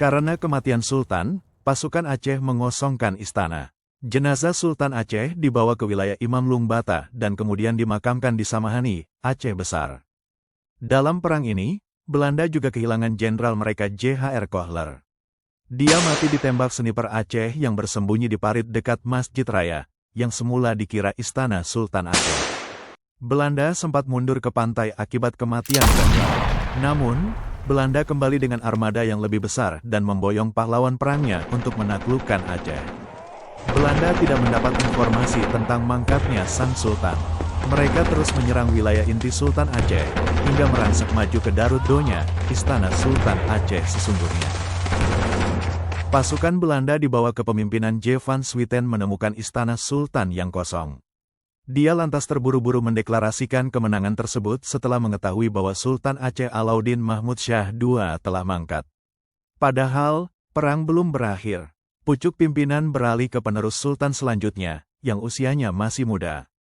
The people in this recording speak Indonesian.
Karena kematian Sultan, pasukan Aceh mengosongkan istana. Jenazah Sultan Aceh dibawa ke wilayah Imam Lungbata dan kemudian dimakamkan di Samahani, Aceh Besar. Dalam perang ini, Belanda juga kehilangan jenderal mereka J.H.R. Kohler. Dia mati ditembak sniper Aceh yang bersembunyi di parit dekat Masjid Raya, yang semula dikira istana Sultan Aceh. Belanda sempat mundur ke pantai akibat kematian Kohler. Namun, Belanda kembali dengan armada yang lebih besar dan memboyong pahlawan perangnya untuk menaklukkan Aceh. Belanda tidak mendapat informasi tentang mangkatnya Sang Sultan. Mereka terus menyerang wilayah inti Sultan Aceh, hingga merangsek maju ke Darut Donya, istana Sultan Aceh sesungguhnya. Pasukan Belanda di bawah kepemimpinan J. van Swieten menemukan istana Sultan yang kosong. Dia lantas terburu-buru mendeklarasikan kemenangan tersebut setelah mengetahui bahwa Sultan Aceh Alauddin Mahmud Shah II telah mangkat. Padahal, perang belum berakhir. Pucuk pimpinan beralih ke penerus Sultan selanjutnya, yang usianya masih muda.